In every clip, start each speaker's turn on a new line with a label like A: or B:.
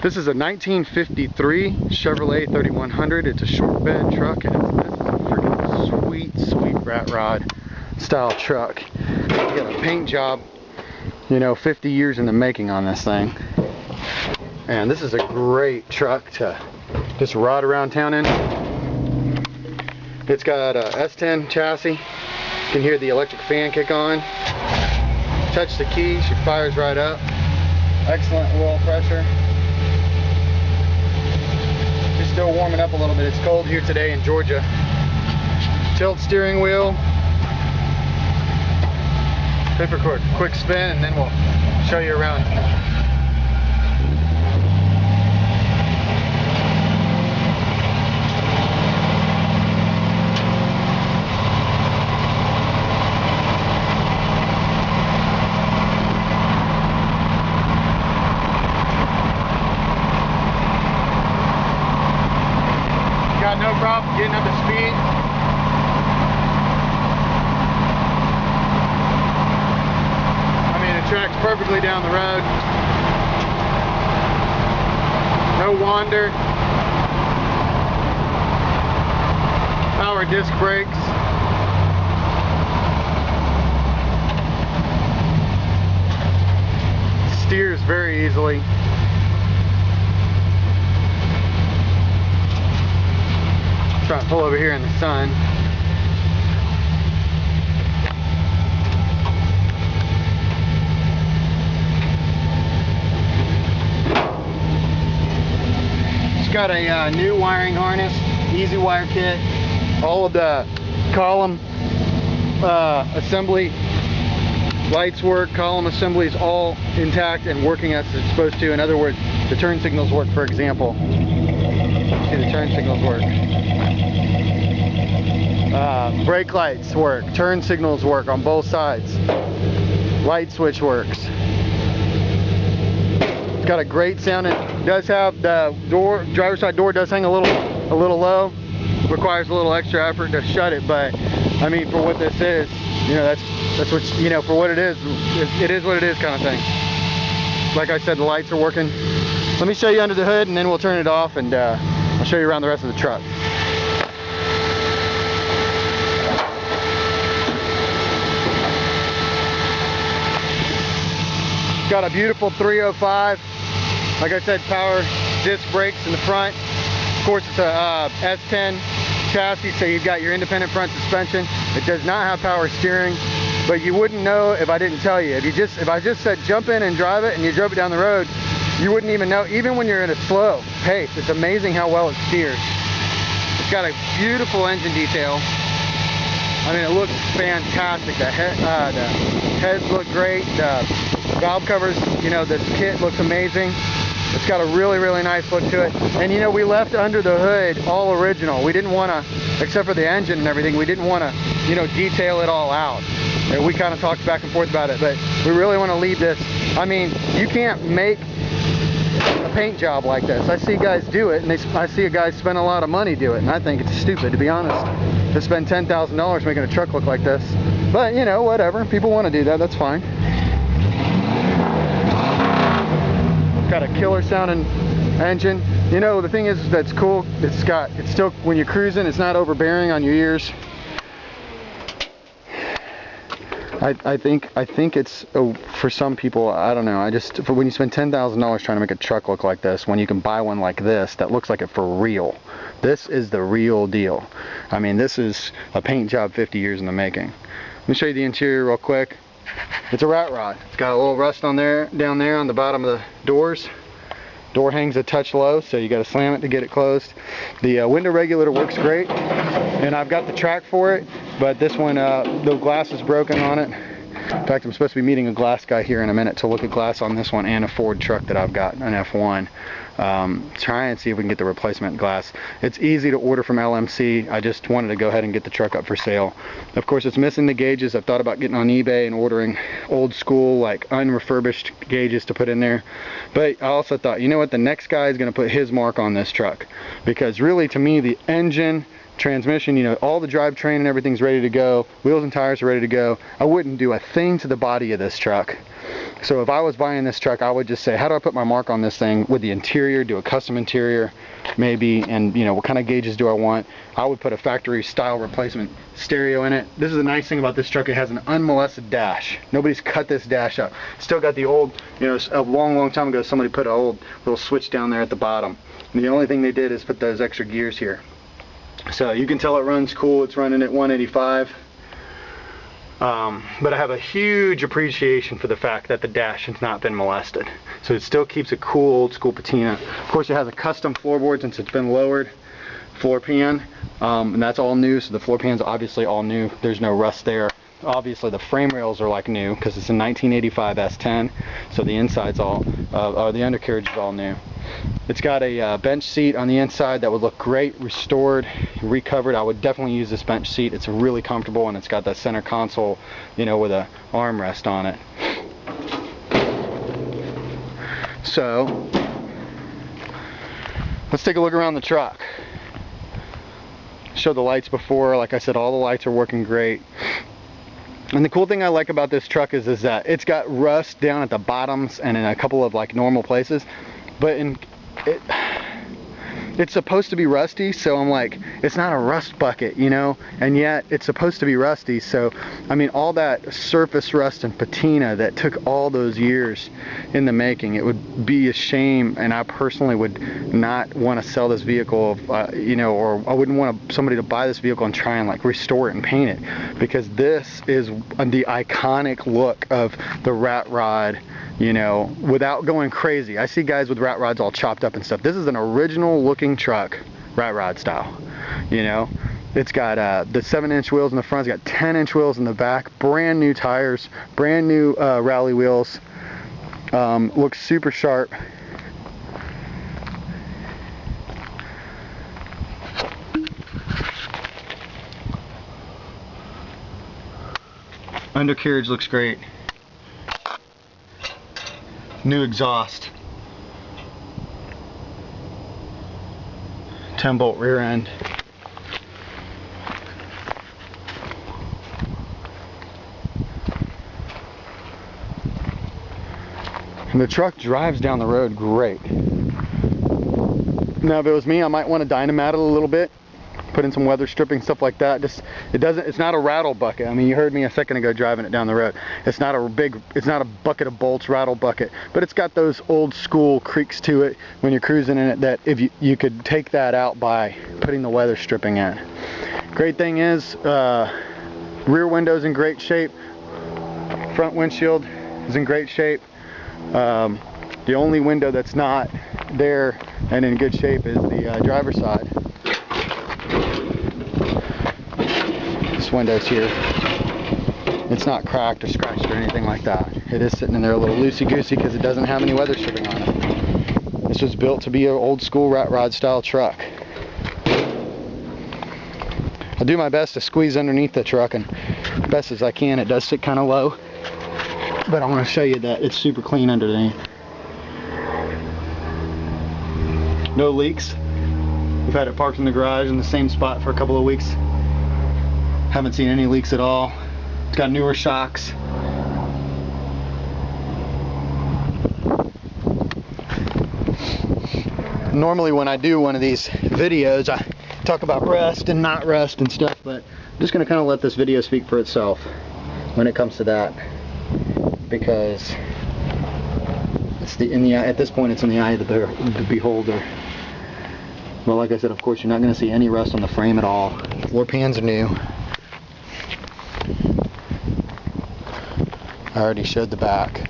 A: This is a 1953 Chevrolet 3100. It's a short bed truck, and this is a freaking sweet, sweet rat rod style truck. You got a paint job, you know, 50 years in the making on this thing. And this is a great truck to just ride around town in. It's got a S10 chassis. You can hear the electric fan kick on. Touch the key, she fires right up. Excellent oil pressure. She's still warming up a little bit. It's cold here today in Georgia. Tilt steering wheel. Take for a quick spin and then we'll show you around. Got no problem getting up to speed. I mean, it tracks perfectly down the road. No wander. Power disc brakes. Steers very easily. Try to pull over here in the sun. It's got a new wiring harness, easy wire kit. All of the column assembly lights work. Column assembly is all intact and working as it's supposed to. In other words, the turn signals work, for example. See, the turn signals work. Brake lights work, turn signals work on both sides. Light switch works. It's got a great sound. It does have the door, driver's side door does hang a little low. Requires a little extra effort to shut it, but I mean, for what this is, you know, that's what, you know, for what it is what it is kind of thing. Like I said, the lights are working. Let me show you under the hood and then we'll turn it off, and I'll show you around the rest of the truck. Got a beautiful 305. Like I said, power disc brakes in the front. Of course, it's a S10 chassis, so you've got your independent front suspension. It does not have power steering, but you wouldn't know if I didn't tell you. If I just said jump in and drive it and you drove it down the road, you wouldn't even know. Even when you're at a slow pace, it's amazing how well it steers. It's got a beautiful engine detail. I mean, it looks fantastic. The heads look great. The valve covers, you know, this kit looks amazing. It's got a really, really nice look to it. And you know, we left under the hood all original. We didn't want to, except for the engine and everything, we didn't want to, you know, detail it all out. And we kind of talked back and forth about it, but we really want to leave this. I mean, you can't make a paint job like this. I see guys do it, and I see a guy spend a lot of money do it, and I think it's stupid, to be honest, to spend $10,000 making a truck look like this. But you know, whatever. People want to do that. That's fine. Got a killer sounding engine. You know, the thing is that's cool. It's still, when you're cruising, it's not overbearing on your ears. I think it's, for some people, I don't know, for when you spend $10,000 trying to make a truck look like this, when you can buy one like this that looks like it for real. This is the real deal. I mean, this is a paint job 50 years in the making. Let me show you the interior real quick. It's a rat rod. It's got a little rust on there, down there on the bottom of the doors. Door hangs a touch low, so you got to slam it to get it closed. The window regulator works great, and I've got the track for it, but this one, the glass is broken on it. In fact, I'm supposed to be meeting a glass guy here in a minute to look at glass on this one and a Ford truck that I've got, an F1. Try and see if we can get the replacement glass. It's easy to order from LMC. I just wanted to go ahead and get the truck up for sale. Of course, it's missing the gauges. I've thought about getting on eBay and ordering old school, like unrefurbished gauges to put in there. But I also thought, you know what, the next guy is going to put his mark on this truck, because really, to me, the engine, transmission, you know, all the drivetrain and everything's ready to go, wheels and tires are ready to go. I wouldn't do a thing to the body of this truck. So if I was buying this truck, I would just say, how do I put my mark on this thing with the interior, do a custom interior maybe, and you know, what kind of gauges do I want? I would put a factory style replacement stereo in it. This is the nice thing about this truck, it has an unmolested dash. Nobody's cut this dash up. Still got the old, you know, a long time ago somebody put an old little switch down there at the bottom. And the only thing they did is put those extra gears here. So you can tell it runs cool, it's running at 185. But I have a huge appreciation for the fact that the dash has not been molested. So it still keeps a cool old school patina. Of course it has a custom floorboard since it's been lowered, floor pan, and that's all new, so the floor pan's obviously all new. There's no rust there. Obviously the frame rails are like new because it's a 1985 S10, so the inside's all, or the undercarriage is all new. It's got a bench seat on the inside that would look great, restored, recovered. I would definitely use this bench seat. It's really comfortable, and it's got that center console, you know, with a armrest on it. So let's take a look around the truck. Show the lights before. Like I said, all the lights are working great. And the cool thing I like about this truck is that it's got rust down at the bottoms and in a couple of like normal places, but it's supposed to be rusty, so I'm like, it's not a rust bucket, you know, and yet it's supposed to be rusty. So I mean, all that surface rust and patina that took all those years in the making, it would be a shame, and I personally would not want to sell this vehicle, you know, or I wouldn't want somebody to buy this vehicle and try and like restore it and paint it, because this is the iconic look of the rat rod, you know, without going crazy. I see guys with rat rods all chopped up and stuff. This is an original looking truck, rat rod style, you know. It's got the 7-inch wheels in the front, it's got 10-inch wheels in the back, brand new tires, brand new rally wheels. Looks super sharp. Undercarriage looks great. New exhaust. 10-bolt rear end. And the truck drives down the road great. Now if it was me, I might want to dynamat it a little bit, put in some weather stripping, stuff like that. Just, it's not a rattle bucket. I mean, you heard me a second ago driving it down the road. It's not a bucket of bolts, rattle bucket, but it's got those old school creaks to it when you're cruising in it, that if you could take that out by putting the weather stripping in. Great thing is, rear window's in great shape, front windshield is in great shape. The only window that's not there and in good shape is the driver's side. This window's here. It's not cracked or scratched or anything like that. It is sitting in there a little loosey-goosey because it doesn't have any weather stripping on it. This was built to be an old school rat rod style truck. I'll do my best to squeeze underneath the truck, and best as I can. It does sit kind of low, but I want to show you that it's super clean underneath. No leaks. We've had it parked in the garage in the same spot for a couple of weeks. Haven't seen any leaks at all. It's got newer shocks. Normally when I do one of these videos, I talk about rust and not rust and stuff, but I'm just going to kind of let this video speak for itself when it comes to that, because it's at this point it's in the eye of the beholder. Well, like I said, of course you're not going to see any rust on the frame at all. Floor pans are new. I already showed the back.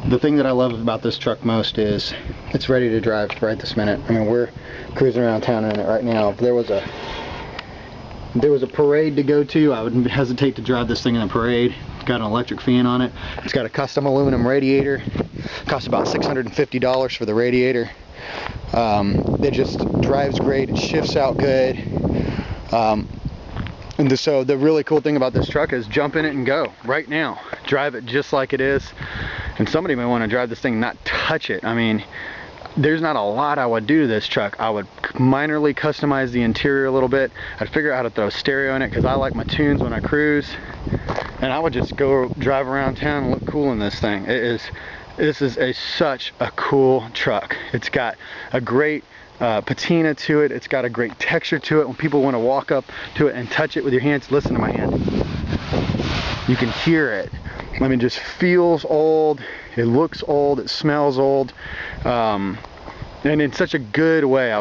A: The thing that I love about this truck most is it's ready to drive right this minute. I mean, we're cruising around town in it right now. If there was a parade to go to, I would hesitate to drive this thing in a parade. It's got an electric fan on it. It's got a custom aluminum radiator. It costs about $650 for the radiator. It just drives great. It shifts out good. So the really cool thing about this truck is jump in it and go right now. Drive it just like it is. And somebody may want to drive this thing, not touch it. I mean, there's not a lot I would do to this truck. I would minorly customize the interior a little bit. I'd figure out how to throw stereo in it because I like my tunes when I cruise. And I would just go drive around town and look cool in this thing. This is such a cool truck. It's got a great patina to it. It's got a great texture to it. When people want to walk up to it and touch it with your hands, listen to my hand. You can hear it. I mean, it just feels old. It looks old. It smells old. And in such a good way.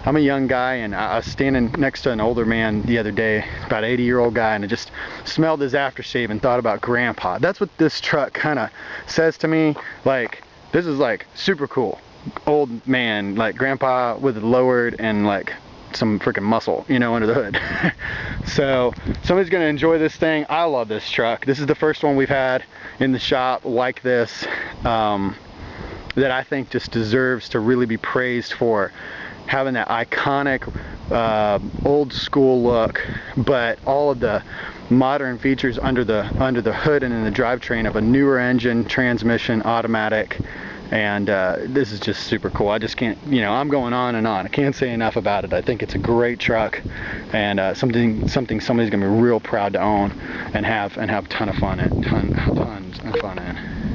A: I'm a young guy, and I was standing next to an older man the other day, about 80-year-old guy, and I just smelled his aftershave and thought about Grandpa. That's what this truck kind of says to me. Like, this is like super cool. Old man, like Grandpa with it lowered and like some freaking muscle, you know, under the hood. So somebody's gonna enjoy this thing. I love this truck. This is the first one we've had in the shop like this, that I think just deserves to really be praised for having that iconic old school look, but all of the modern features under the hood and in the drivetrain of a newer engine, transmission, automatic. And this is just super cool. I just can't, you know, I'm going on and on. I can't say enough about it. I think it's a great truck, and something somebody's gonna be real proud to own and have a ton of fun in. Tons of fun in.